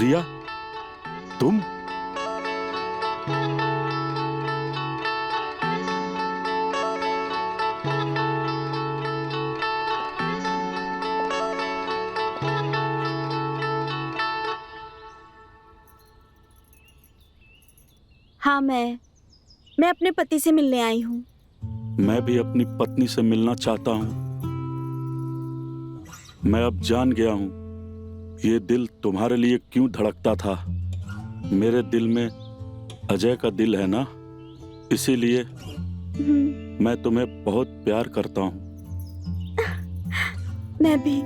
रिया, तुम? हाँ, मैं अपने पति से मिलने आई हूँ। मैं भी अपनी पत्नी से मिलना चाहता हूँ। मैं अब जान गया हूँ ये दिल तुम्हारे लिए क्यों धड़कता था। मेरे दिल में अजय का दिल है ना, इसीलिए मैं तुम्हें बहुत प्यार करता हूँ। मैं भी।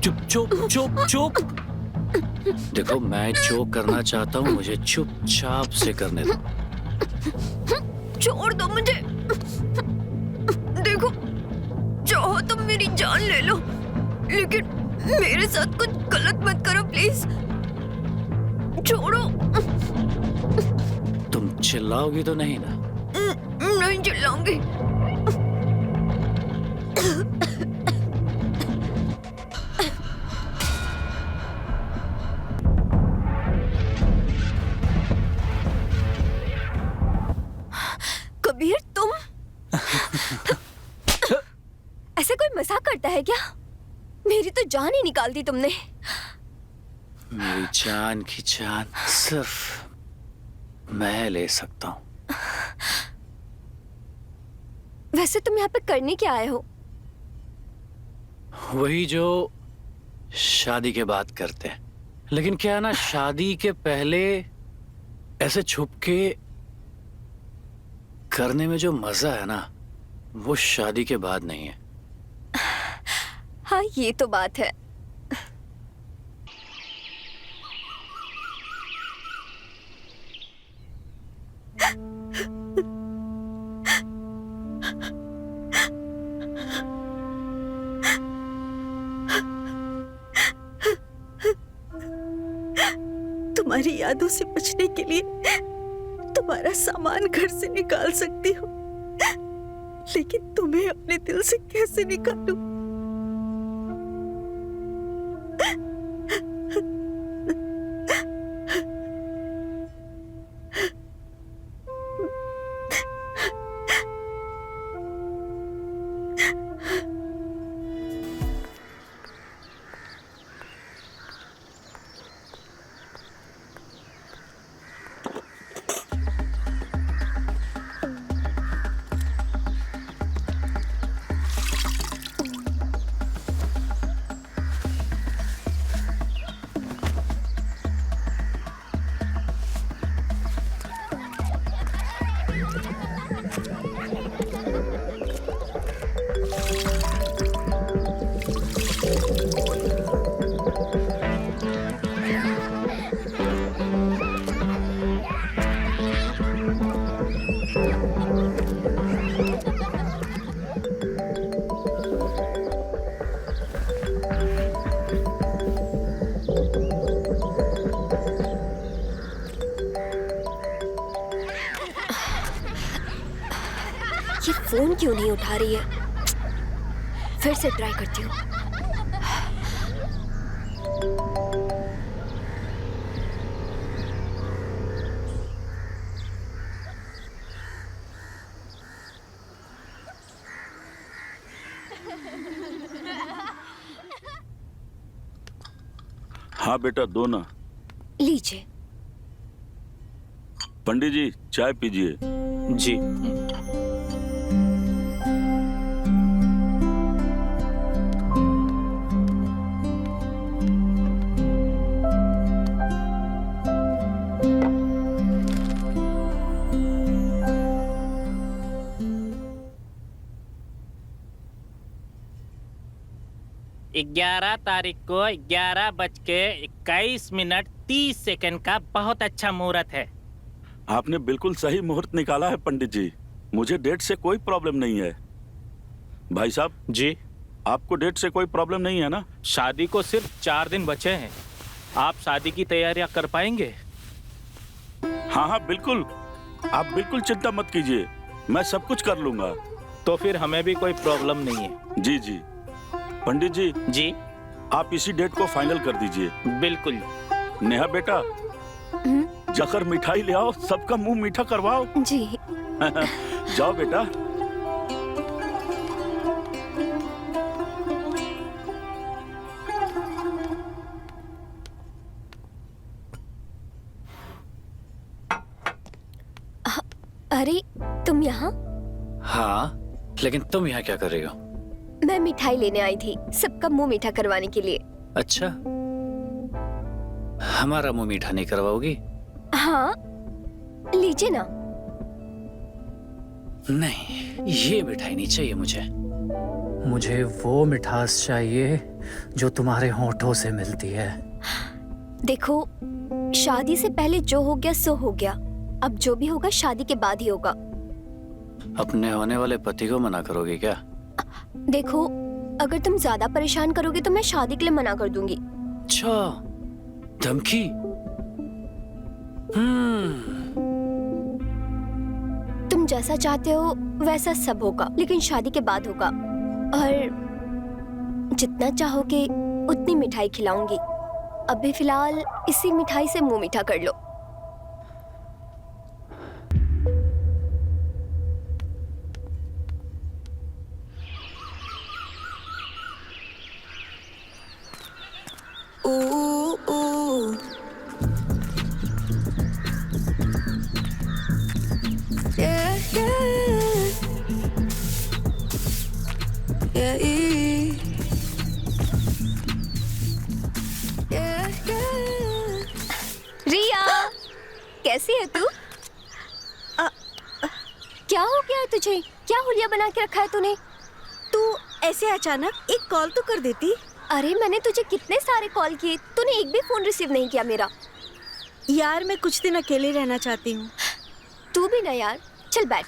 चुप चुप चुप चुप। देखो, मैं जो करना चाहता हूँ मुझे चुपचाप से करने दो। छोड़ दो मुझे। देखो, चाहो तो मेरी जान ले लो, लेकिन मेरे साथ कुछ गलत मत करो प्लीज। छोड़ो। तुम चिल्लाओगी तो नहीं ना? नहीं चिल्लाऊंगी। कबीर, तुम ऐसे कोई मजाक करता है क्या? मेरी तो जान ही निकाल दी तुमने। मेरी जान की जान सिर्फ मैं ले सकता हूँ। वैसे तुम यहाँ पे करने क्या आए हो? वही जो शादी के बाद करते हैं, लेकिन क्या है ना, शादी के पहले ऐसे छुप के करने में जो मजा है ना, वो शादी के बाद नहीं है। हाँ, ये तो बात है। तुम्हारी यादों से बचने के लिए तुम्हारा सामान घर से निकाल सकती हूँ, लेकिन तुम्हें अपने दिल से कैसे निकालूं? ये फोन क्यों नहीं उठा रही है? फिर से ट्राई करती हूँ। हाँ बेटा, दो ना। लीजिए। पंडित जी, चाय पीजिए। जी। ग्यारह तारीख को 11:21:30 का बहुत अच्छा मुहूर्त है। आपने बिल्कुल सही मुहूर्त निकाला है पंडित जी। मुझे डेट से कोई प्रॉब्लम नहीं है। भाई साहब जी, आपको डेट से कोई प्रॉब्लम नहीं है ना? शादी को सिर्फ 4 दिन बचे हैं। आप शादी की तैयारियां कर पाएंगे? हाँ हाँ बिल्कुल, आप बिल्कुल चिंता मत कीजिए, मैं सब कुछ कर लूंगा। तो फिर हमें भी कोई प्रॉब्लम नहीं है। जी जी। पंडित जी, जी आप इसी डेट को फाइनल कर दीजिए। बिल्कुल। नेहा बेटा, जाकर मिठाई ले आओ, सबका मुंह मीठा करवाओ। जी। जाओ बेटा। अरे तुम यहाँ? हाँ, लेकिन तुम यहाँ क्या कर रही हो? मैं मिठाई लेने आई थी, सबका मुंह मीठा करवाने के लिए। अच्छा, हमारा मुंह मीठा नहीं करवाओगी? हाँ, लीजिए ना। नहीं, ये मिठाई नहीं चाहिए मुझे। मुझे वो मिठास चाहिए जो तुम्हारे होठों से मिलती है। देखो, शादी से पहले जो हो गया सो हो गया। अब जो भी होगा शादी के बाद ही होगा। अपने होने वाले पति को मना करोगी क्या? देखो, अगर तुम ज्यादा परेशान करोगे तो मैं शादी के लिए मना कर दूंगी। अच्छा, धमकी? तुम जैसा चाहते हो वैसा सब होगा, लेकिन शादी के बाद होगा। और जितना चाहोगे उतनी मिठाई खिलाऊंगी। अभी फिलहाल इसी मिठाई से मुंह मीठा कर लो। रिया, कैसी है तू? क्या हो गया है तुझे? क्या हुलिया बना के रखा है तूने? तू ऐसे अचानक एक कॉल तो कर देती। अरे मैंने तुझे कितने सारे कॉल किए, तूने एक भी फोन रिसीव नहीं किया मेरा। यार मैं कुछ दिन अकेले रहना चाहती हूँ। तू भी ना यार, चल बैठ।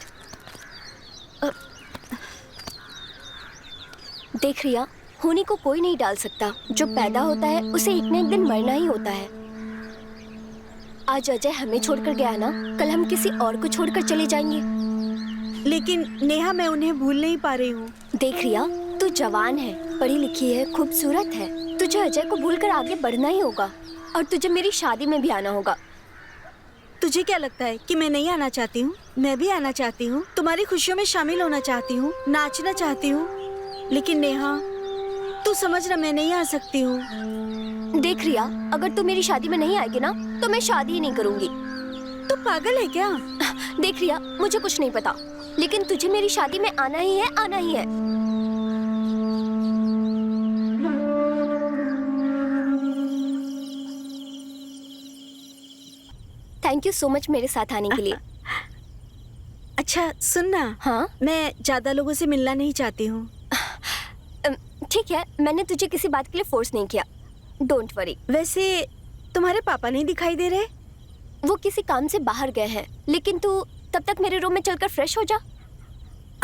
देख रिया, होने को कोई नहीं डाल सकता। जो पैदा होता है उसे एक न एक दिन मरना ही होता है। आज अजय हमें छोड़कर गया ना, कल हम किसी और को छोड़कर चले जाएंगे। लेकिन नेहा, मैं उन्हें भूल नहीं पा रही हूँ। देख रिया, तू जवान है, पढ़ी लिखी है, खूबसूरत है। तुझे अजय को भूलकर आगे बढ़ना ही होगा और तुझे मेरी शादी में भी आना होगा। तुझे क्या लगता है कि मैं नहीं आना चाहती हूँ? मैं भी आना चाहती हूँ, तुम्हारी खुशियों में शामिल होना चाहती हूँ, नाचना चाहती हूँ। लेकिन नेहा, तू समझ ना, मैं नहीं आ सकती हूँ। देख रिया, अगर तू मेरी शादी में नहीं आएगी ना तो मैं शादी ही नहीं करूंगी। तू पागल है क्या? देख रिया, मुझे कुछ नहीं पता, लेकिन तुझे मेरी शादी में आना ही है, आना ही है। थैंक यू सो मच मेरे साथ आने के लिए। अच्छा सुन ना। हाँ? मैं ज्यादा लोगों से मिलना नहीं चाहती हूँ। ठीक है, मैंने तुझे किसी बात के लिए फोर्स नहीं किया। Don't worry. वैसे तुम्हारे पापा नहीं दिखाई दे रहे? वो किसी काम से बाहर गए हैं, लेकिन तू तब तक मेरे रूम में चलकर फ्रेश हो जा।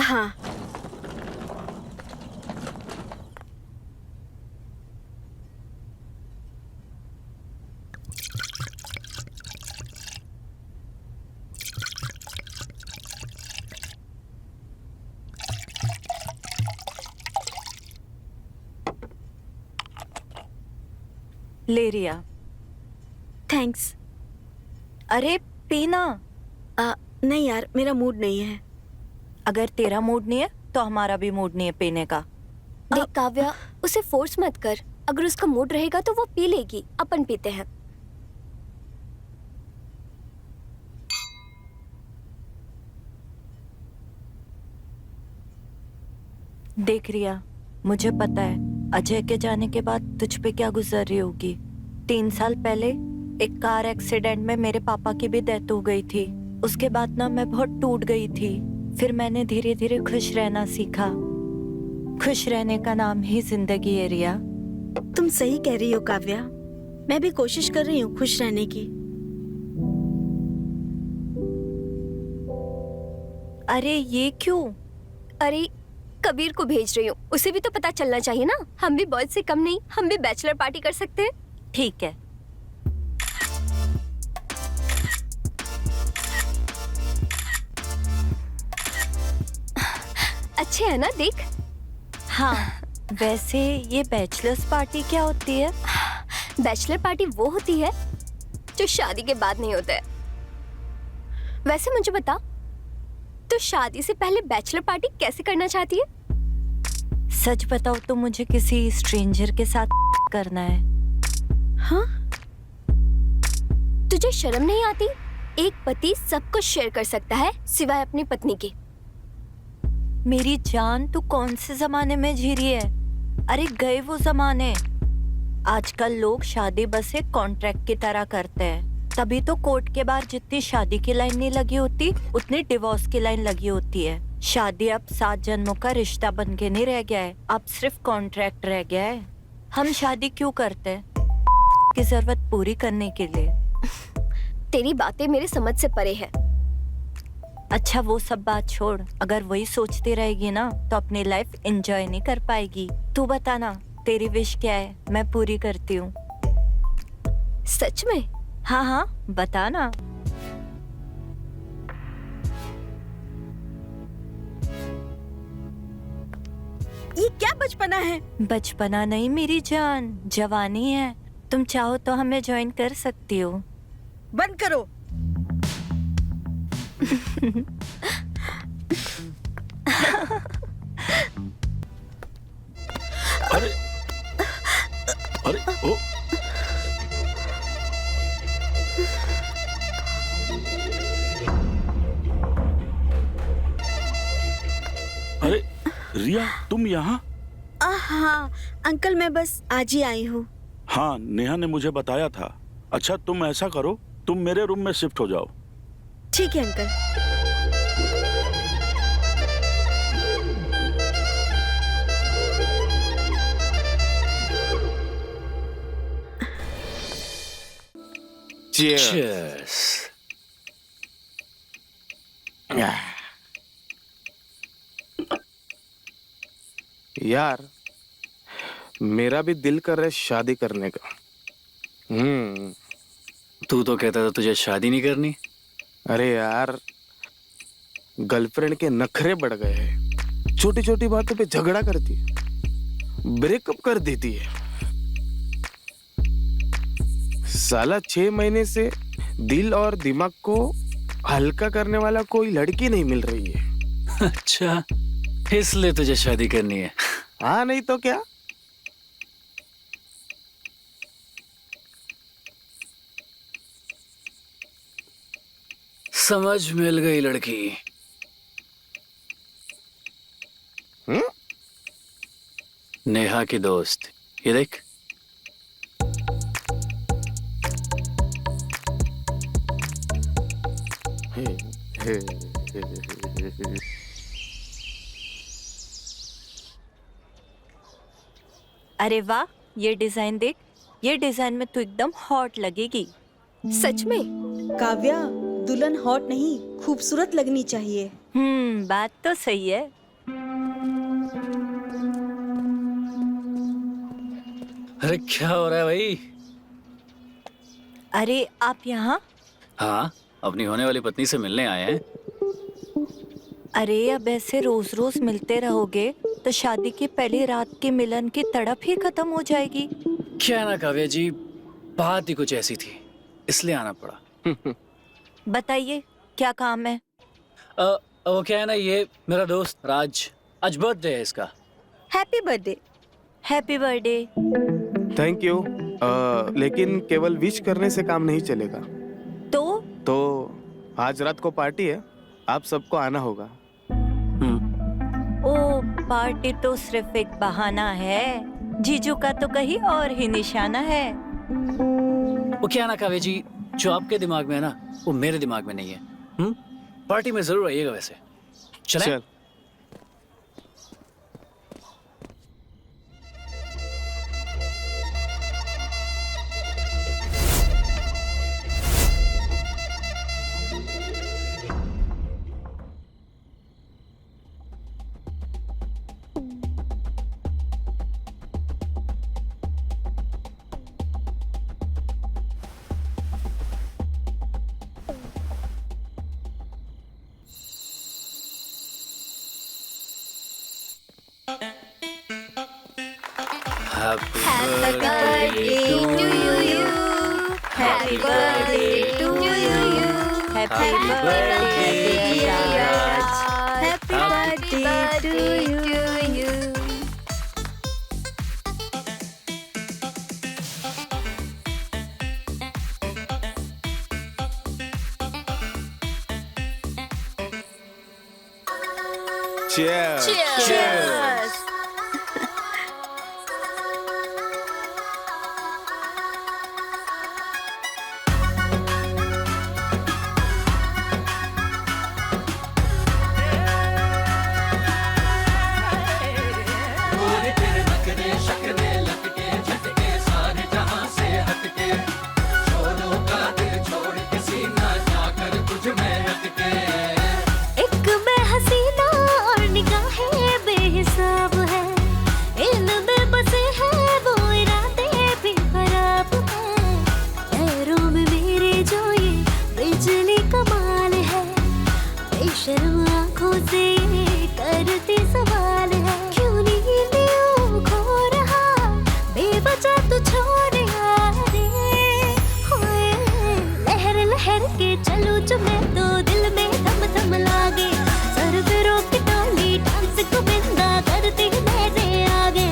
हाँ। ले रिया। थैंक्स। अरे पीना। नहीं यार, मेरा मूड नहीं है। अगर तेरा मूड नहीं है तो हमारा भी मूड नहीं है पीने का। देख काव्या, उसे फोर्स मत कर। अगर उसका मूड रहेगा तो वो पी लेगी। अपन पीते हैं। देख रिया, मुझे पता है अजय के जाने के बाद तुझ पे क्या गुजर रही होगी। 3 साल पहले एक कार एक्सीडेंट में मेरे पापा की भी डेथ हो गई थी। उसके बाद ना मैं बहुत टूट गई थी। फिर मैंने धीरे धीरे खुश रहना सीखा। खुश रहने का नाम ही जिंदगी है रिया। तुम सही कह रही हो काव्या। मैं भी कोशिश कर रही हूँ खुश रहने की। अरे ये क्यों? अरे कबीर को भेज रही हूँ, उसे भी तो पता चलना चाहिए ना। हम भी बॉयज से कम नहीं, हम भी बैचलर पार्टी कर सकते हैं। ठीक है। अच्छे है ना, देख। हाँ, वैसे ये बैचलर्स पार्टी क्या होती है? बैचलर पार्टी वो होती है जो शादी के बाद नहीं होता है। वैसे मुझे बता, तो शादी से पहले बैचलर पार्टी कैसे करना चाहती है? सच बताओ तो मुझे किसी स्ट्रेंजर के साथ करना है। हाँ? तुझे शर्म नहीं आती? एक पति सब कुछ शेयर कर सकता है सिवाय अपनी पत्नी के। मेरी जान, तू कौन से जमाने में जी रही है? अरे गए वो जमाने। आजकल लोग शादी बस एक कॉन्ट्रैक्ट की तरह करते हैं। तभी तो कोर्ट के बाहर जितनी शादी की लाइन नहीं लगी होती, उतनी डिवोर्स की लाइन लगी होती है। शादी अब 7 जन्मों का रिश्ता बन के नहीं रह गया है, अब सिर्फ कॉन्ट्रैक्ट रह गया है। हम शादी क्यों करते हैं? की जरूरत पूरी करने के लिए। तेरी बातें मेरे समझ से परे है। अच्छा वो सब बात छोड़, अगर वही सोचती रहेगी ना तो अपनी लाइफ एंजॉय नहीं कर पाएगी। तू बताना, तेरी विश क्या है? मैं पूरी करती हूँ। सच में? हाँ हाँ बता ना। ये क्या बचपना है? बचपना नहीं मेरी जान, जवानी है। तुम चाहो तो हमें ज्वाइन कर सकती हो। बंद करो। अरे अरे ओ अरे रिया, तुम यहाँ? हाँ अंकल, मैं बस आज ही आई हूँ। हाँ, नेहा ने मुझे बताया था। अच्छा तुम ऐसा करो, तुम मेरे रूम में शिफ्ट हो जाओ। ठीक है अंकल। Cheers. यार मेरा भी दिल कर रहा है शादी करने का। तू तो कहता था तुझे शादी नहीं करनी। अरे यार, गर्लफ्रेंड के नखरे बढ़ गए हैं। छोटी छोटी बातों पे झगड़ा करती है, ब्रेकअप कर देती है। साला 6 महीने से दिल और दिमाग को हल्का करने वाला कोई लड़की नहीं मिल रही है। अच्छा, इसलिए तुझे शादी करनी है? हाँ, नहीं तो क्या। समझ मिल गई लड़की। नेहा की दोस्त, ये देख। अरे वाह, ये डिजाइन देख। ये डिजाइन में तू एकदम हॉट लगेगी। सच में? काव्या, दुल्हन हॉट नहीं खूबसूरत लगनी चाहिए। बात तो सही है। अरे क्या हो रहा है भाई? अरे आप यहाँ? हाँ, अपनी होने वाली पत्नी से मिलने आए हैं। अरे अब ऐसे रोज रोज मिलते रहोगे तो शादी की पहली रात के मिलन की तड़प ही खत्म हो जाएगी। क्या ना काव्या जी, बात ही कुछ ऐसी थी, इसलिए आना पड़ा। बताइए क्या काम है? वो क्या है ना, ये मेरा दोस्त राज, आज बर्थडे है इसका। Happy birthday. Happy birthday. Thank you. लेकिन केवल विश करने से काम नहीं चलेगा। तो आज रात को पार्टी है, आप सबको आना होगा। ओ, पार्टी तो सिर्फ एक बहाना है, जीजू का तो कहीं और ही निशाना है। वो क्या है ना कावे जी, जो आपके दिमाग में है ना, वो मेरे दिमाग में नहीं है। पार्टी में जरूर आइएगा वैसे। चलें? चल। Happy Happy birthday to to you. Happy birthday to you. Happy birthday dear Raj. Happy birthday to you. Cheers. Cheers. एक मैं हसीना और निगाहें बेहिसाब है, इनमें बसे हैं वो इरादे भी खराब है। पैरों में मेरे जो ये बिजली कमाल है, बेशर्म आंखों से ये करती सवाल है। क्यों नींद यूं खो रहा, बेवजह तू छोड़ रे। होए लहर लहर के चलूं जो मैं तो दिल में थम थम लागे। सर पे रोक टोली डांस को बिंदा करती मेरे आगे।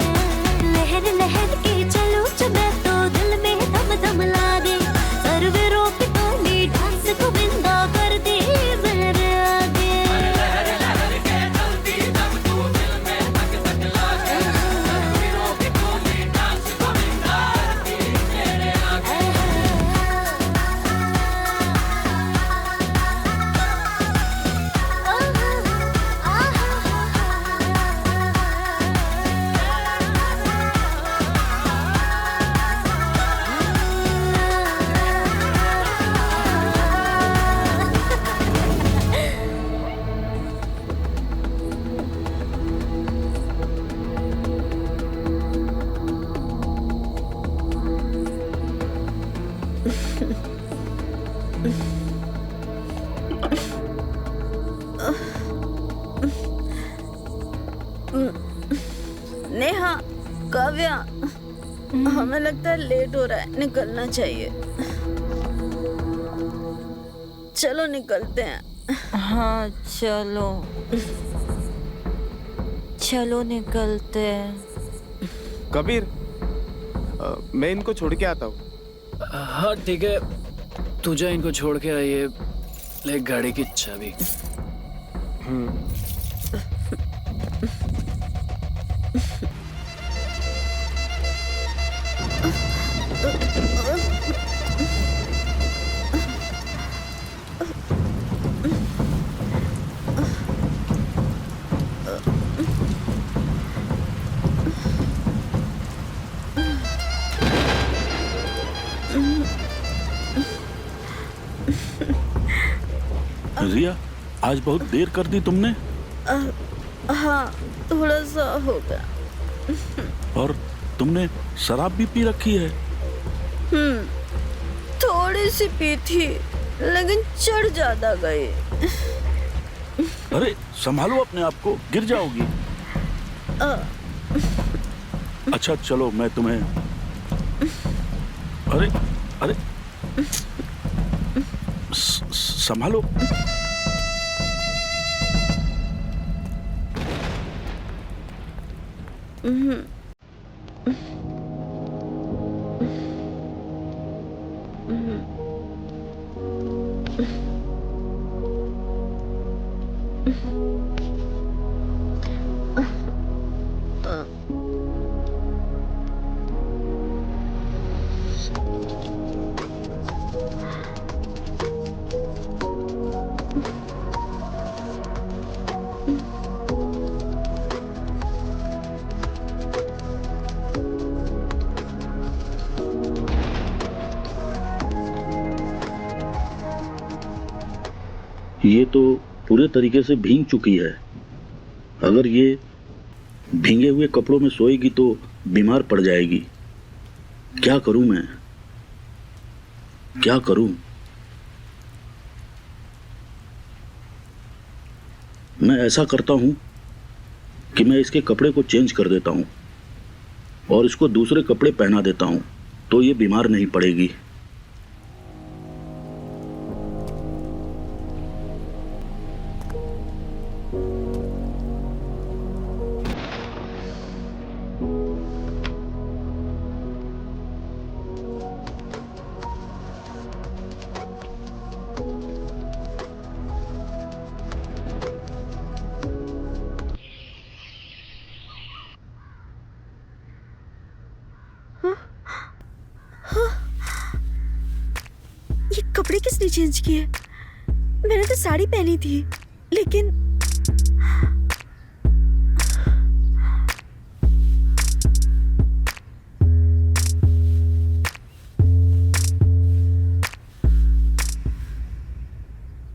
लहर लहर के चलूं जो मैं तो दिल में थम थम लागे। सर पे रोक टोली डांस को बिंदा करती मेरे आगे। नेहा, काव्या, हमें लगता है लेट हो रहा है, निकलना चाहिए। चलो निकलते हैं। हाँ चलो, चलो निकलते हैं। कबीर, मैं इनको छोड़ के आता हूँ। हाँ ठीक है, तू जा इनको छोड़ के आइए, ले गाड़ी की चाबी। रिया, आज बहुत देर कर दी तुमने। हाँ, थोड़ा सा हो गया। और तुमने शराब भी पी रखी है। थोड़ी सी पी थी, लेकिन चढ़ ज्यादा गई। अरे संभालो अपने आप को, गिर जाओगी। अच्छा चलो, मैं तुम्हें। अरे अरे संभालो। ये तो पूरे तरीके से भीग चुकी है। अगर ये भीगे हुए कपड़ों में सोएगी तो बीमार पड़ जाएगी। क्या करूं मैं, क्या करूं? मैं ऐसा करता हूं कि मैं इसके कपड़े को चेंज कर देता हूं और इसको दूसरे कपड़े पहना देता हूं, तो ये बीमार नहीं पड़ेगी। ये कपड़े किसने चेंज किए? मैंने तो साड़ी पहनी थी, लेकिन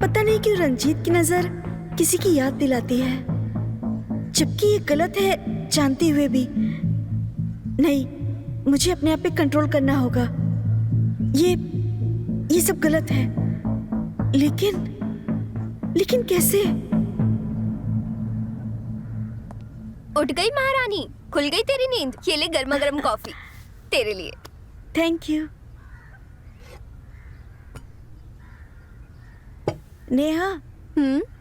पता नहीं क्यों रंजीत की नजर किसी की याद दिलाती है, जबकि ये गलत है जानते हुए भी। नहीं, मुझे अपने आप पे कंट्रोल करना होगा। ये सब गलत है, लेकिन कैसे? उठ गई महारानी, खुल गई तेरी नींद। ये ले गर्मा गर्म कॉफी तेरे लिए। Thank you. नेहा,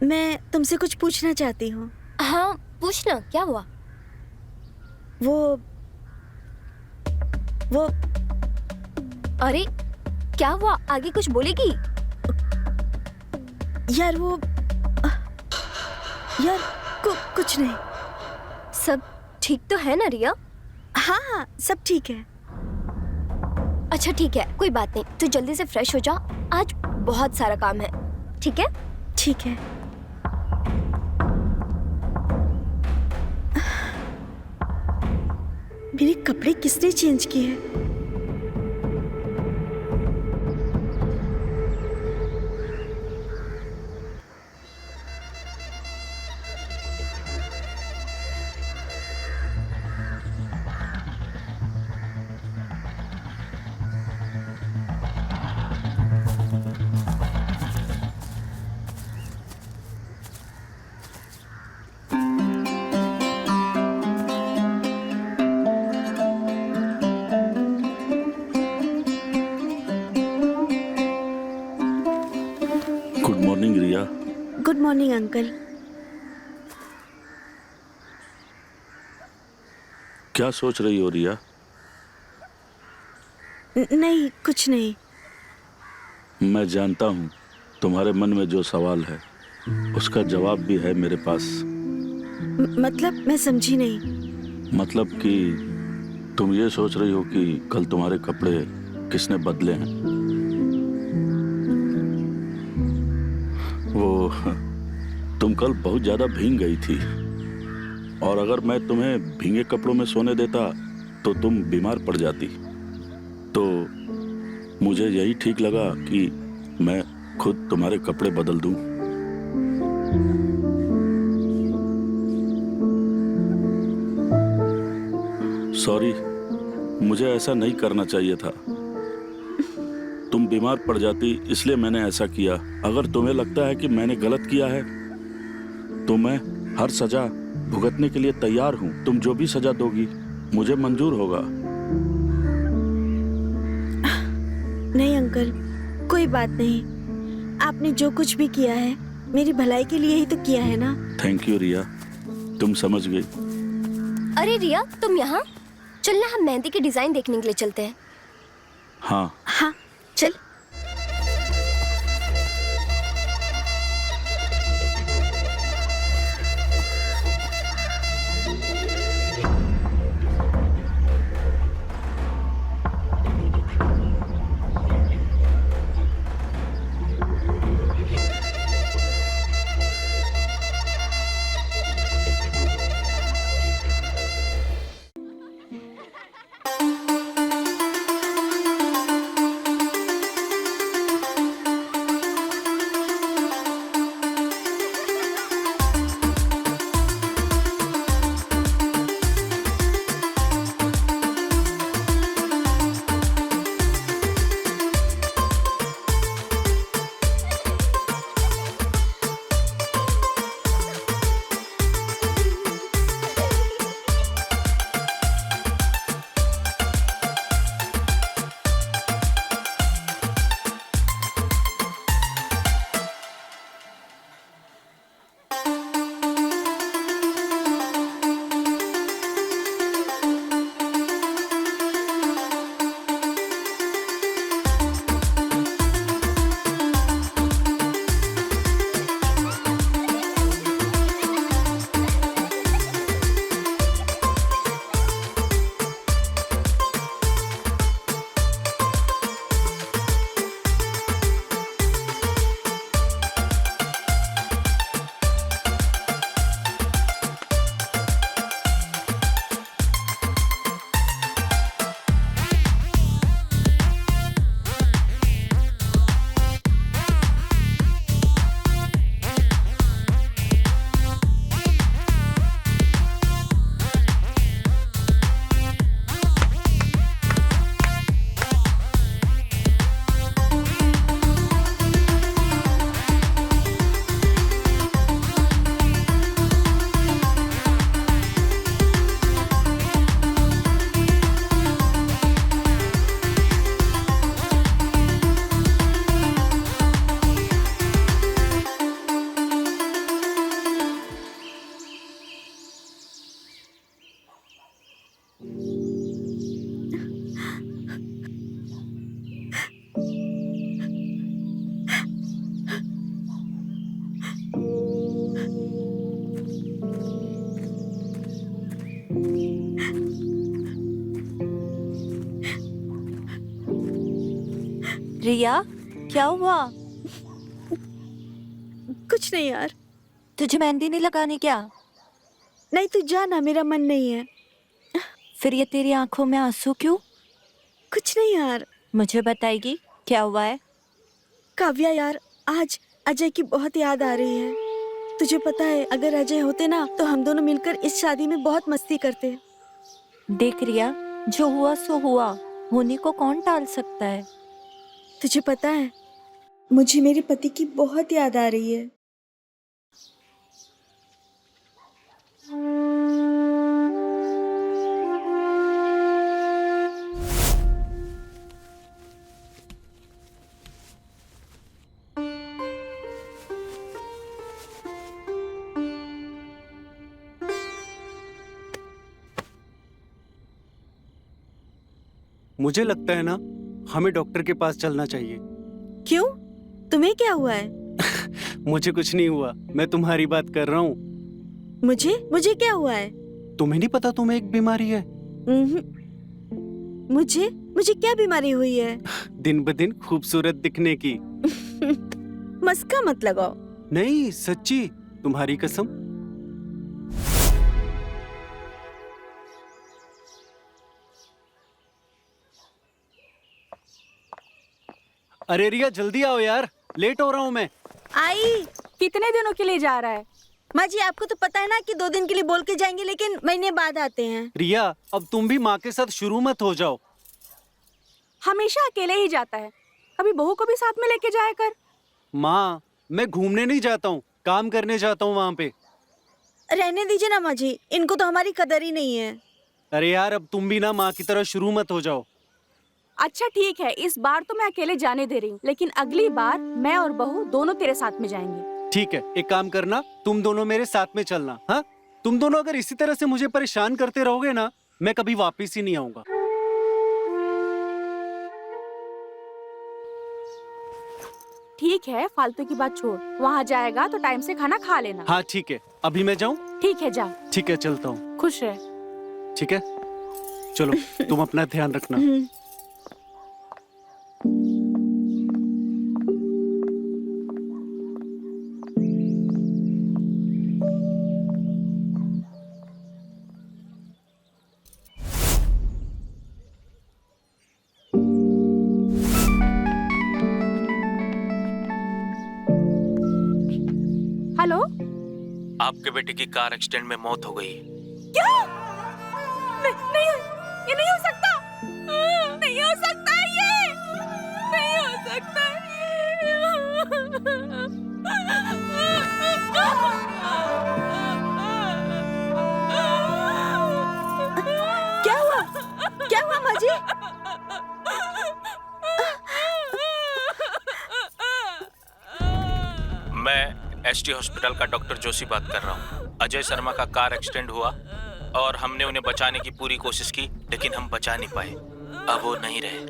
मैं तुमसे कुछ पूछना चाहती हूँ। हाँ पूछना, क्या हुआ? वो अरे क्या हुआ? आगे कुछ बोलेगी? यार कुछ नहीं। सब ठीक तो है ना रिया? हाँ, सब ठीक है। अच्छा ठीक है, कोई बात नहीं। तू जल्दी से फ्रेश हो जा, आज बहुत सारा काम है। ठीक है? ठीक है। मेरे कपड़े किसने चेंज किए? Good morning Riya. Good morning uncle. क्या सोच रही हो रिया? नहीं, कुछ नहीं। मैं जानता हूँ तुम्हारे मन में जो सवाल है उसका जवाब भी है मेरे पास। मतलब मैं समझी नहीं। मतलब कि तुम ये सोच रही हो कि कल तुम्हारे कपड़े किसने बदले हैं। वो तुम कल बहुत ज्यादा भीग गई थी और अगर मैं तुम्हें भीगे कपड़ों में सोने देता तो तुम बीमार पड़ जाती। तो मुझे यही ठीक लगा कि मैं खुद तुम्हारे कपड़े बदल दूं। सॉरी, मुझे ऐसा नहीं करना चाहिए था। तुम बीमार पड़ जाती इसलिए मैंने ऐसा किया। अगर तुम्हें लगता है कि मैंने गलत किया है तो मैं हर सजा भुगतने के लिए तैयार हूं। तुम जो भी सजा दोगी मुझे मंजूर होगा। नहीं अंकल, कोई बात नहीं। आपने जो कुछ भी किया है मेरी भलाई के लिए ही तो किया है ना। थैंक यू रिया, तुम समझ गई। अरे रिया, तुम यहाँ? चलना हम मेहंदी की डिजाइन देखने के लिए चलते हैं। हाँ हाँ चल। रिया, क्या हुआ? कुछ नहीं यार। तुझे मेहंदी नहीं लगानी क्या? नहीं तू जा ना, मेरा मन नहीं है। फिर ये तेरी आंखों में आंसू क्यों? कुछ नहीं यार। मुझे बताएगी क्या हुआ है? काव्या यार, आज अजय की बहुत याद आ रही है। तुझे पता है अगर अजय होते ना तो हम दोनों मिलकर इस शादी में बहुत मस्ती करते। देख रिया, जो हुआ सो हुआ, होने को कौन टाल सकता है? तुझे पता है मुझे मेरे पति की बहुत याद आ रही है। मुझे लगता है ना हमें डॉक्टर के पास चलना चाहिए। क्यों? तुम्हें क्या हुआ है? मुझे कुछ नहीं हुआ, मैं तुम्हारी बात कर रहा हूँ। मुझे क्या हुआ है? तुम्हें नहीं पता तुम्हें एक बीमारी है? मुझे क्या बीमारी हुई है? दिन ब दिन खूबसूरत दिखने की। मस्का मत लगाओ। नहीं सच्ची, तुम्हारी कसम। अरे रिया जल्दी आओ यार, लेट हो रहा हूँ मैं। आई कितने दिनों के लिए जा रहा है? माँ जी, आपको तो पता है ना कि 2 दिन के लिए बोल के जाएंगे लेकिन महीने बाद आते हैं। रिया अब तुम भी माँ के साथ शुरू मत हो जाओ। हमेशा अकेले ही जाता है, कभी बहू को भी साथ में लेके जाया कर। माँ मैं घूमने नहीं जाता हूँ, काम करने जाता हूँ वहाँ पे। रहने दीजिए ना माँ जी, इनको तो हमारी कदर ही नहीं है। अरे यार अब तुम भी ना माँ की तरह शुरू मत हो जाओ। अच्छा ठीक है, इस बार तो मैं अकेले जाने दे रही हूँ, लेकिन अगली बार मैं और बहू दोनों तेरे साथ में जाएंगे। ठीक है, एक काम करना, तुम दोनों मेरे साथ में चलना। हाँ, तुम दोनों अगर इसी तरह से मुझे परेशान करते रहोगे ना, मैं कभी वापस ही नहीं आऊंगा। ठीक है, फालतू की बात छोड़, वहाँ जाएगा तो टाइम से खाना खा लेना। हाँ ठीक है, अभी मैं जाऊँ? ठीक है, जा। ठीक है, चलता हूँ। खुश रह। ठीक है, चलो तुम अपना ध्यान रखना। हेलो, आपके बेटे की कार एक्सीडेंट में मौत हो गई। क्या? नहीं, ये नहीं हो सकता। नहीं हो सकता ये। नहीं हो सकता क्या हुआ? क्या हुआ माँ जी? मैं एसटी हॉस्पिटल का डॉक्टर जोशी बात कर रहा हूँ। अजय शर्मा का कार एक्सीडेंट हुआ और हमने उन्हें बचाने की पूरी कोशिश की, लेकिन हम बचा नहीं पाए। अब वो नहीं रहे।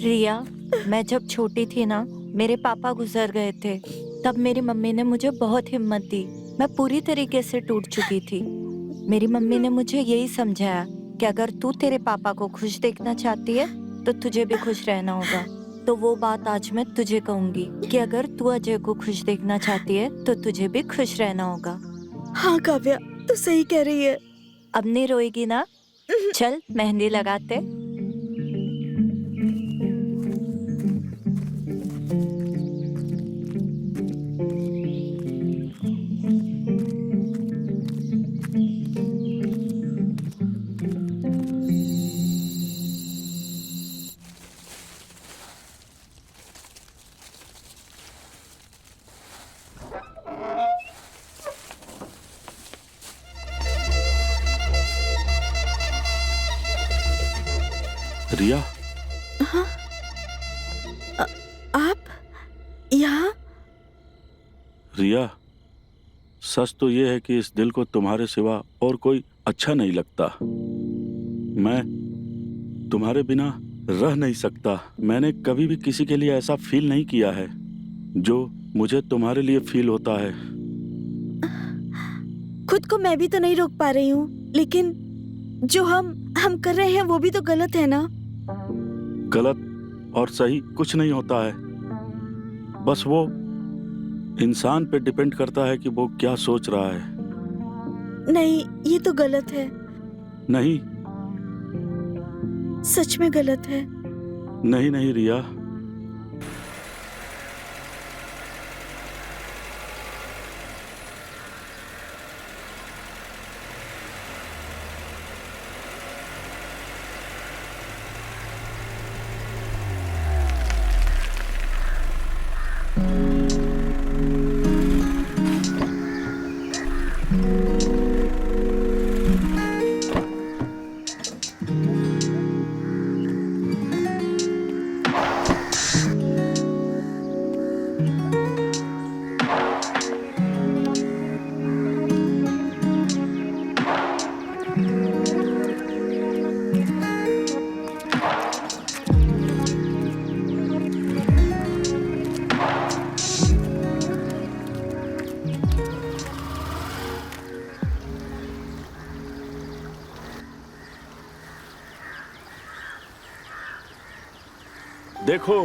रिया, मैं जब छोटी थी ना, मेरे पापा गुजर गए थे। तब मेरी मम्मी ने मुझे बहुत हिम्मत दी। मैं पूरी तरीके से टूट चुकी थी। मेरी मम्मी ने मुझे यही समझाया कि अगर तू तेरे पापा को खुश देखना चाहती है तो तुझे भी खुश रहना होगा। तो वो बात आज मैं तुझे कहूंगी कि अगर तू अजय को खुश देखना चाहती है तो तुझे भी खुश रहना होगा। हाँ काव्या, तू सही कह रही है। अब नहीं रोएगी ना? चल मेहंदी लगाते। रिया, हाँ? आप यहाँ? रिया, सच तो ये है कि इस दिल को तुम्हारे सिवा और कोई अच्छा नहीं लगता। मैं तुम्हारे बिना रह नहीं सकता। मैंने कभी भी किसी के लिए ऐसा फील नहीं किया है जो मुझे तुम्हारे लिए फील होता है। खुद को मैं भी तो नहीं रोक पा रही हूँ, लेकिन जो हम कर रहे हैं वो भी तो गलत है ना? गलत और सही कुछ नहीं होता है, बस वो इंसान पे डिपेंड करता है कि वो क्या सोच रहा है। नहीं, ये तो गलत है। नहीं, सच में गलत है। नहीं नहीं रिया, देखो।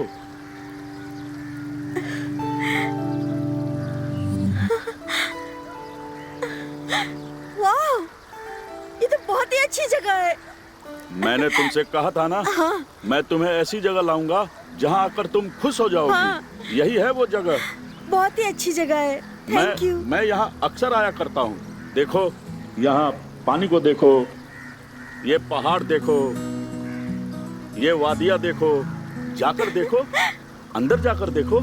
वाह, ये तो बहुत ही अच्छी जगह है। मैंने तुमसे कहा था ना, हाँ। मैं तुम्हें ऐसी जगह लाऊंगा जहां आकर तुम खुश हो जाओगी। हाँ। यही है वो जगह। बहुत ही अच्छी जगह है। Thank you. मैं यहाँ अक्सर आया करता हूँ। देखो, यहाँ पानी को देखो, ये पहाड़ देखो, ये वादियाँ देखो, जाकर देखो, अंदर जाकर देखो।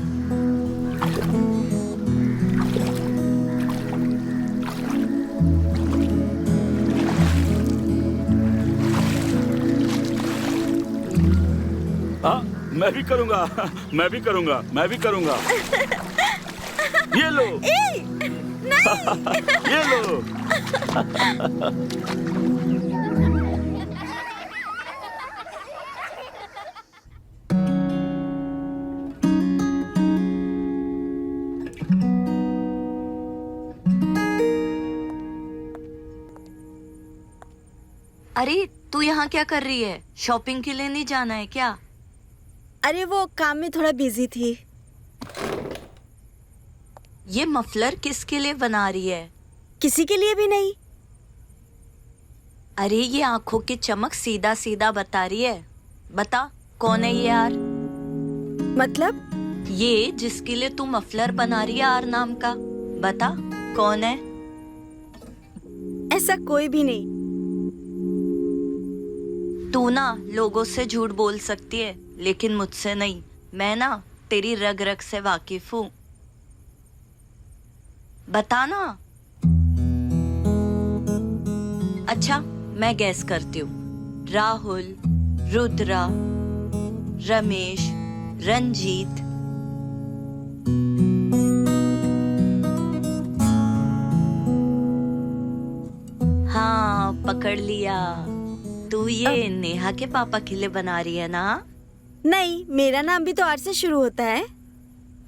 हाँ, मैं भी करूँगा, मैं भी करूँगा, मैं भी करूँगा। ये लो। ये लो। अरे तू यहाँ क्या कर रही है? शॉपिंग के लिए नहीं जाना है क्या? अरे वो काम में थोड़ा बिजी थी। ये मफलर किसके लिए बना रही है? किसी के लिए भी नहीं। अरे ये आंखों की चमक सीधा सीधा बता रही है। बता कौन है ये यार? मतलब? ये जिसके लिए तू मफलर बना रही है आर नाम का, बता कौन है? ऐसा कोई भी नहीं। तू ना लोगों से झूठ बोल सकती है, लेकिन मुझसे नहीं। मैं ना तेरी रग रग से वाकिफ हूँ। बता ना। अच्छा मैं गैस करती हूँ। राहुल, रुद्रा, रमेश, रंजीत। हाँ पकड़ लिया। तू ये नेहा के पापा के लिए बना रही है ना? नहीं, मेरा नाम भी तो आर से शुरू होता है।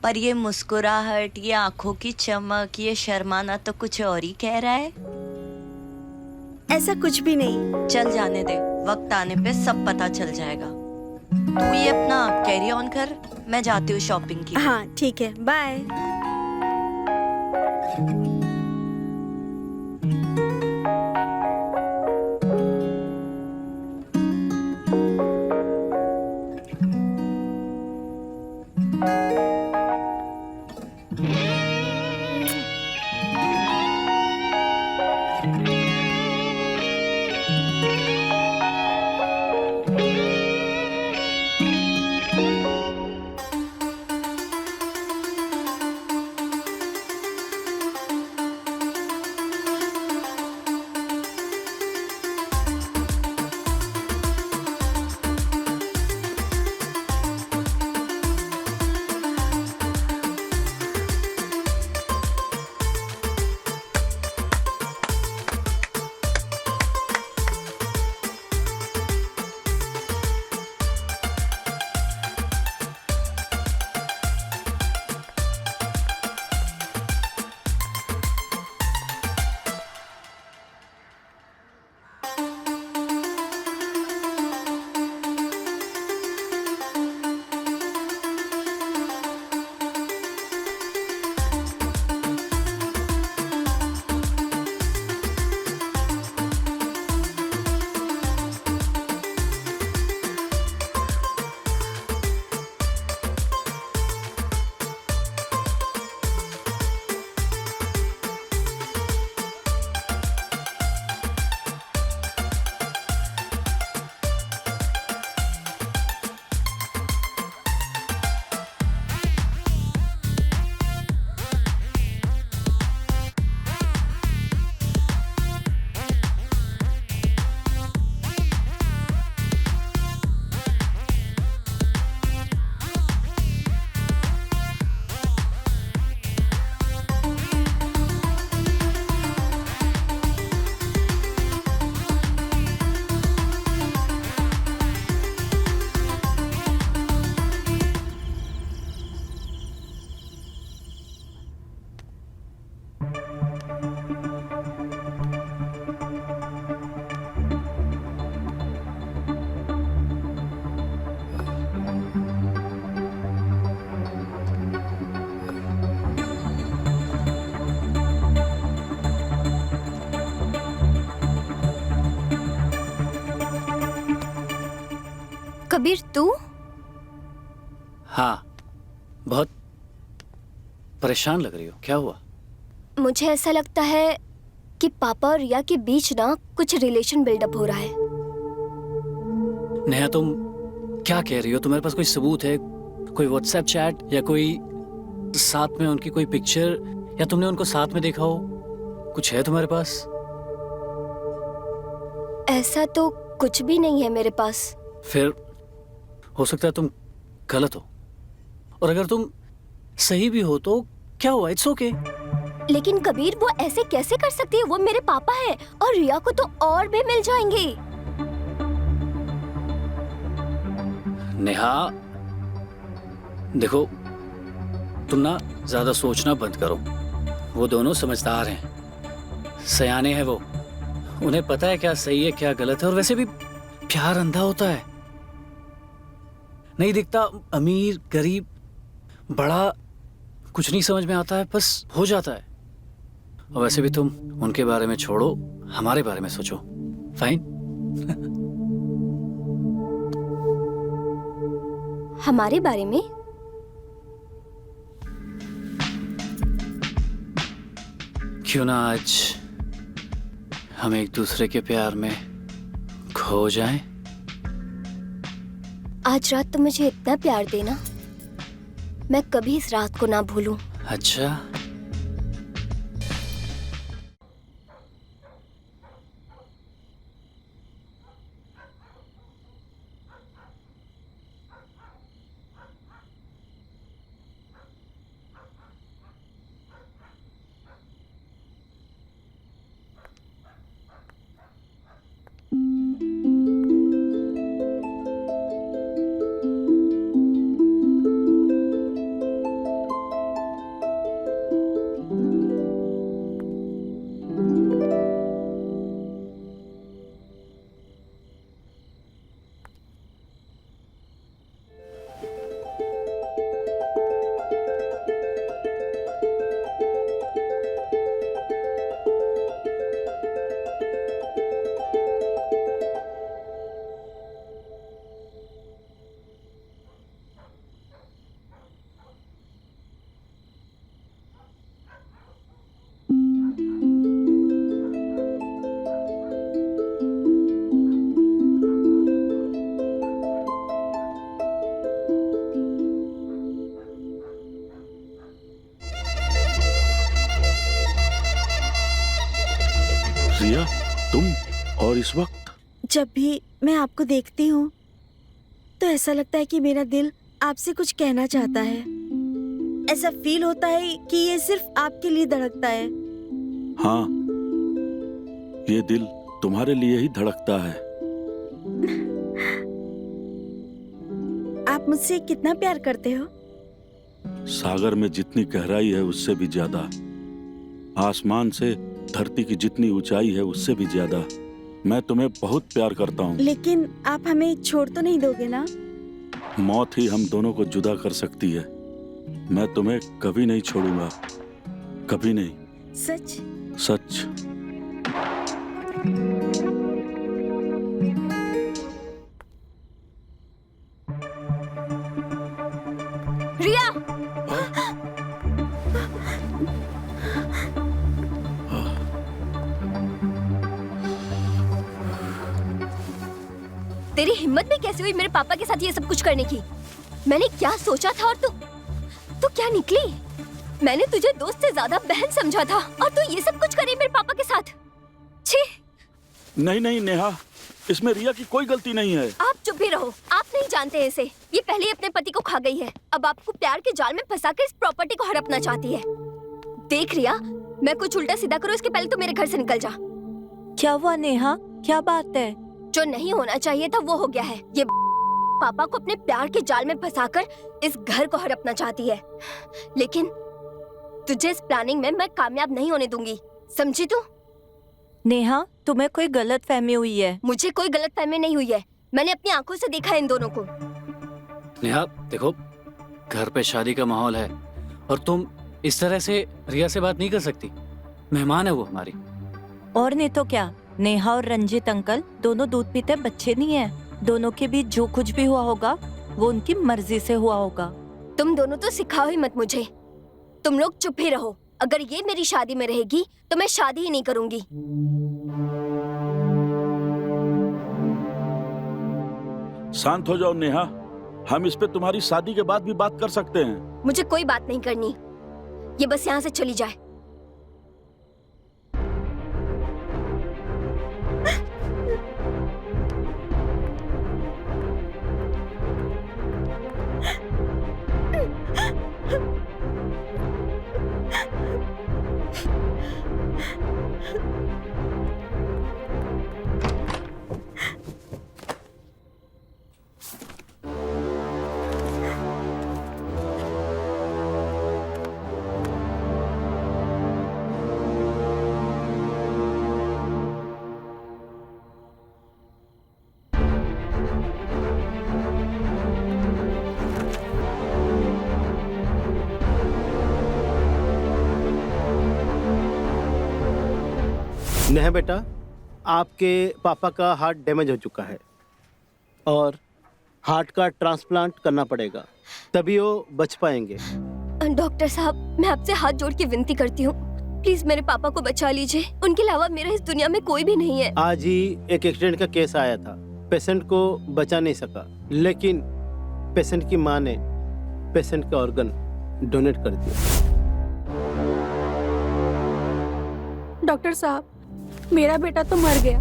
पर ये मुस्कुराहट, ये आंखों की चमक, ये शर्माना तो कुछ और ही कह रहा है। ऐसा कुछ भी नहीं। चल जाने दे, वक्त आने पे सब पता चल जाएगा। तू ये अपना कैरी ऑन कर, मैं जाती हूँ शॉपिंग की। हाँ ठीक है, बाय। कबीर तू? हाँ, बहुत परेशान लग रही हो, क्या हुआ? मुझे ऐसा लगता है कि पापा और रिया के बीच ना कुछ रिलेशन बिल्डअप हो रहा है। नेहा तुम क्या कह रही हो? तुम्हारे पास कोई सबूत है? कोई व्हाट्सएप चैट या कोई साथ में उनकी कोई पिक्चर, या तुमने उनको साथ में देखा हो? कुछ है तुम्हारे पास? ऐसा तो कुछ भी नहीं है मेरे पास। फिर हो सकता है तुम गलत हो, और अगर तुम सही भी हो तो क्या हुआ? It's okay. लेकिन कबीर वो ऐसे कैसे कर सकती है? वो मेरे पापा है और रिया को तो और भी मिल जाएंगे। नेहा देखो, तुम ना ज्यादा सोचना बंद करो। वो दोनों समझदार हैं, सयाने हैं वो। उन्हें पता है क्या सही है क्या गलत है, और वैसे भी प्यार अंधा होता है, नहीं दिखता। अमीर गरीब बड़ा कुछ नहीं समझ में आता है, बस हो जाता है। और वैसे भी तुम उनके बारे में छोड़ो, हमारे बारे में सोचो। फाइन? हमारे बारे में? क्यों ना आज हम एक दूसरे के प्यार में खो जाएं? आज रात तुम मुझे इतना प्यार देना, मैं कभी इस रात को ना भूलूं। अच्छा, रिया, तुम और इस वक्त? जब भी मैं आपको देखती हूँ तो ऐसा लगता है कि मेरा दिल आपसे कुछ कहना चाहता है। ऐसा फील होता है कि ये सिर्फ आपके लिए धड़कता है। हाँ, ये दिल तुम्हारे लिए ही धड़कता है। आप मुझसे कितना प्यार करते हो? सागर में जितनी गहराई है उससे भी ज्यादा, आसमान से धरती की जितनी ऊंचाई है उससे भी ज्यादा। मैं तुम्हें बहुत प्यार करता हूँ। लेकिन आप हमें छोड़ तो नहीं दोगे ना? मौत ही हम दोनों को जुदा कर सकती है। मैं तुम्हें कभी नहीं छोड़ूंगा, कभी नहीं। सच? सच। रिया! तेरी हिम्मत भी कैसे हुई मेरे पापा के साथ ये सब कुछ करने की? मैंने क्या सोचा था और तू क्या निकली? मैंने तुझे दोस्त से ज्यादा बहन समझा था और तू ये सब कुछ करी मेरे पापा के साथ। छी! नहीं नहीं नेहा, इसमें रिया की कोई गलती नहीं है। आप चुप भी रहो, आप नहीं जानते इसे। ये पहले ही अपने पति को खा गई है, अब आपको प्यार के जाल में फंसाकर इस प्रॉपर्टी को हड़पना चाहती है। देख रिया, मैं कुछ उल्टा सीधा करूँ इसके पहले तो मेरे घर से निकल जा। क्या हुआ नेहा, क्या बात है? जो नहीं होना चाहिए था वो हो गया है। ये पापा को अपने प्यार के जाल में फंसाकर इस घर को हड़पना चाहती है, लेकिन तुझे इस प्लानिंग में मैं कामयाब नहीं होने दूंगी, समझी तू? नेहा, तुम्हें कोई गलत फहमी हुई है। मुझे कोई गलत फहमी नहीं हुई है, मैंने अपनी आंखों से देखा है इन दोनों को। नेहा देखो, घर पे शादी का माहौल है और तुम इस तरह से रिया से बात नहीं कर सकती। मेहमान है वो हमारी। और नहीं तो क्या, नेहा और रंजीत अंकल दोनों दूध पीते बच्चे नहीं है। दोनों के बीच जो कुछ भी हुआ होगा वो उनकी मर्जी से हुआ होगा। तुम दोनों तो सिखाओ ही मत मुझे। तुम लोग चुप ही रहो। अगर ये मेरी शादी में रहेगी तो मैं शादी ही नहीं करूंगी। शांत हो जाओ नेहा, हम इस पे तुम्हारी शादी के बाद भी बात कर सकते हैं। मुझे कोई बात नहीं करनी, ये बस यहाँ से चली जाए। नेहा बेटा, आपके पापा का हार्ट डैमेज हो चुका है और हार्ट का ट्रांसप्लांट करना पड़ेगा, तभी वो बच पाएंगे। डॉक्टर साहब, मैं आपसे हाथ जोड़ के विनती करती हूँ, प्लीज मेरे पापा को बचा लीजिए। उनके अलावा मेरा इस दुनिया में कोई भी नहीं है। आज ही एक एक्सीडेंट का केस आया था, पेशेंट को बचा नहीं सका, लेकिन पेशेंट की माँ ने पेशेंट का ऑर्गन डोनेट कर दिया। डॉक्टर साहब, मेरा बेटा तो मर गया,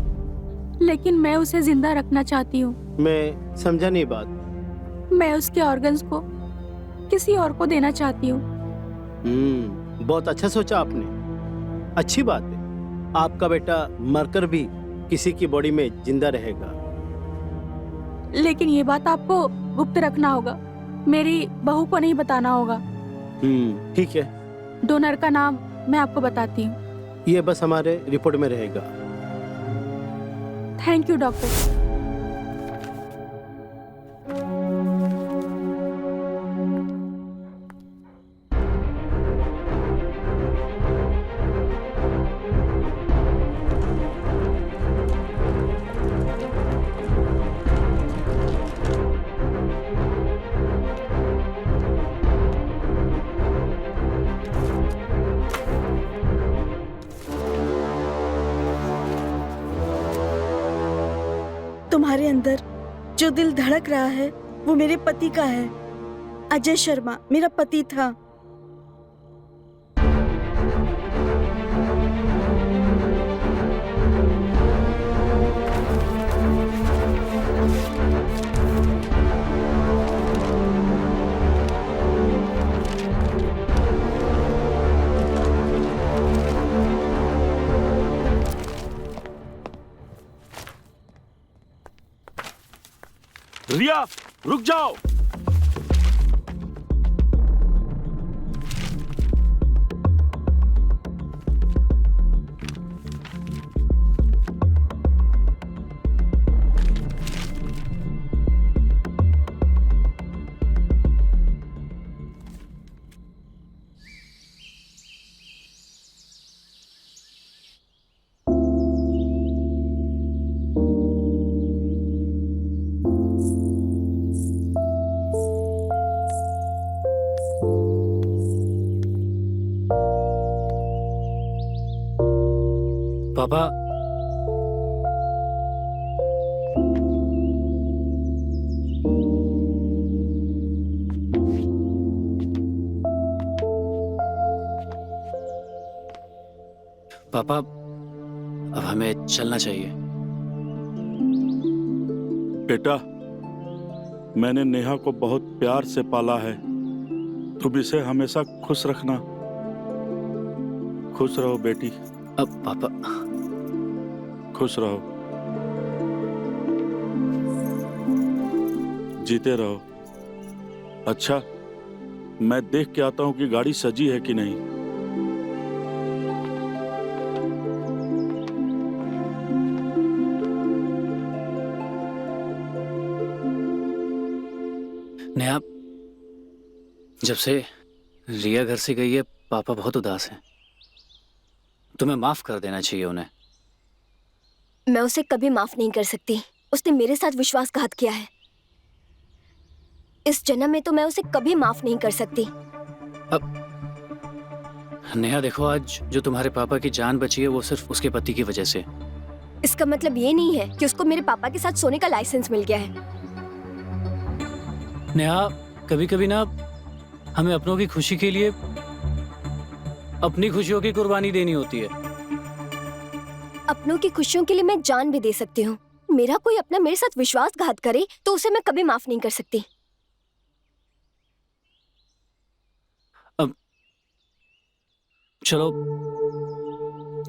लेकिन मैं उसे जिंदा रखना चाहती हूँ। मैं समझा नहीं बात। मैं उसके ऑर्गन्स को किसी और को देना चाहती हूँ। बहुत अच्छा सोचा आपने, अच्छी बात है। आपका बेटा मरकर भी किसी की बॉडी में जिंदा रहेगा। लेकिन ये बात आपको गुप्त रखना होगा, मेरी बहू को नहीं बताना होगा। ठीक है, डोनर का नाम मैं आपको बताती हूँ। ये बस हमारे रिपोर्ट में रहेगा। Thank you doctor. तुम्हारे अंदर जो दिल धड़क रहा है वो मेरे पति का है। अजय शर्मा मेरा पति था। रिया, रुक जाओ। पापा, पापा अब हमें चलना चाहिए। बेटा, मैंने नेहा को बहुत प्यार से पाला है, तुम इसे हमेशा खुश रखना। खुश रहो बेटी। अब पापा, खुश रहो, जीते रहो। अच्छा, मैं देख के आता हूं कि गाड़ी सजी है कि नहीं। नेहा, जब से रिया घर से गई है पापा बहुत उदास हैं। तुम्हें माफ कर देना चाहिए उन्हें। मैं उसे कभी माफ नहीं कर सकती। उसने मेरे साथ विश्वासघात किया है। इस जन्म में तो मैं उसे कभी माफ नहीं कर सकती। नेहा देखो, आज जो तुम्हारे पापा की जान बची है वो सिर्फ उसके पति की वजह से। इसका मतलब ये नहीं है कि उसको मेरे पापा के साथ सोने का लाइसेंस मिल गया है। नेहा, कभी कभी ना हमें अपनों की खुशी के लिए अपनी खुशियों की कुर्बानी देनी होती है। अपनों की खुशियों के लिए मैं जान भी दे सकती हूँ। मेरा कोई अपना मेरे साथ विश्वासघात करे तो उसे मैं कभी माफ नहीं कर सकती। अब चलो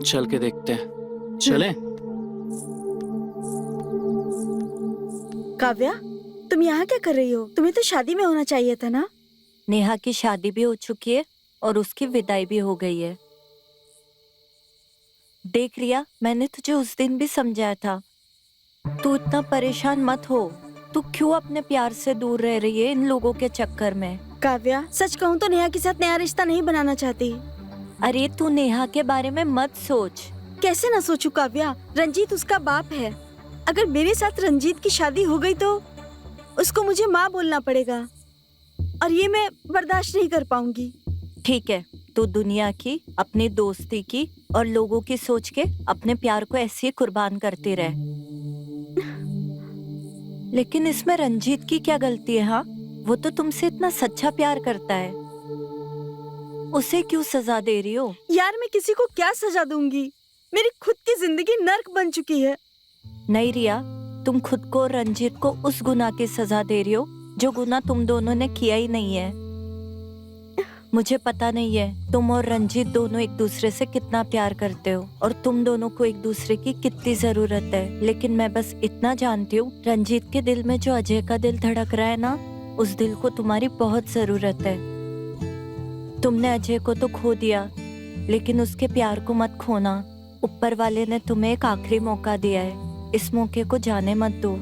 चल के देखते हैं। चलें? काव्या, तुम यहाँ क्या कर रही हो? तुम्हें तो शादी में होना चाहिए था ना। नेहा की शादी भी हो चुकी है और उसकी विदाई भी हो गई है। देख रिया, मैंने तुझे उस दिन भी समझाया था, तू इतना परेशान मत हो। तू क्यों अपने प्यार से दूर रह रही है इन लोगों के चक्कर में? काव्या, सच कहूँ तो नेहा के साथ नया रिश्ता नहीं बनाना चाहती। अरे तू नेहा के बारे में मत सोच। कैसे ना सोचूं काव्या, रंजीत उसका बाप है। अगर मेरे साथ रंजीत की शादी हो गई तो उसको मुझे माँ बोलना पड़ेगा और ये मैं बर्दाश्त नहीं कर पाऊंगी। ठीक है, तू दुनिया की, अपनी दोस्ती की और लोगों की सोच के अपने प्यार को ऐसे ही कुर्बान करती रहे। लेकिन इसमें रंजीत की क्या गलती है? हाँ, वो तो तुमसे इतना सच्चा प्यार करता है, उसे क्यों सजा दे रही हो? यार, मैं किसी को क्या सजा दूंगी? मेरी खुद की जिंदगी नर्क बन चुकी है। नहीं रिया, तुम खुद को और रंजीत को उस गुनाह की सजा दे रही हो जो गुनाह तुम दोनों ने किया ही नहीं है। मुझे पता नहीं है तुम और रंजीत दोनों एक दूसरे से कितना प्यार करते हो और तुम दोनों को एक दूसरे की कितनी जरूरत है, लेकिन मैं बस इतना जानती हूँ, रंजीत के दिल में जो अजय का दिल धड़क रहा है ना, उस दिल को तुम्हारी बहुत जरूरत है। तुमने अजय को तो खो दिया, लेकिन उसके प्यार को मत खोना। ऊपर वाले ने तुम्हें एक आखिरी मौका दिया है, इस मौके को जाने मत दो।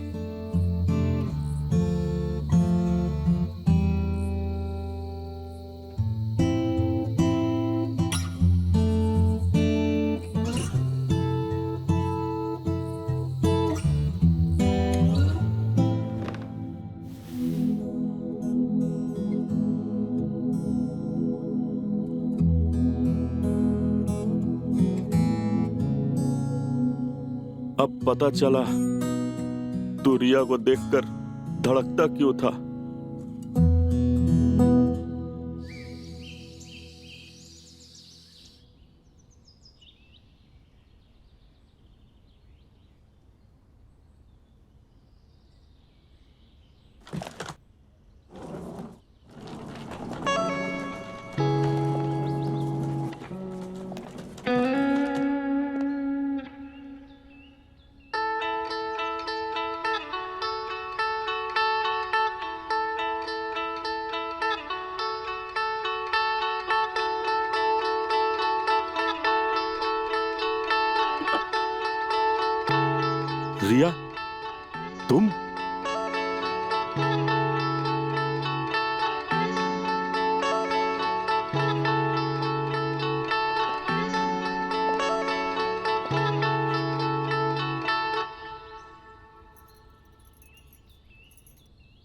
अब पता चला तू रिया को देखकर धड़कता क्यों था। रिया, तुम?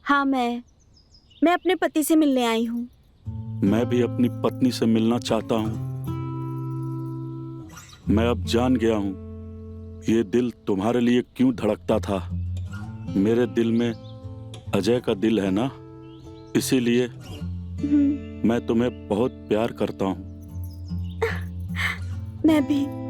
हाँ, मैं अपने पति से मिलने आई हूँ। मैं भी अपनी पत्नी से मिलना चाहता हूँ। मैं अब जान गया हूँ ये दिल तुम्हारे लिए क्यों धड़कता था। मेरे दिल में अजय का दिल है ना, इसीलिए मैं तुम्हें बहुत प्यार करता हूँ। मैं भी।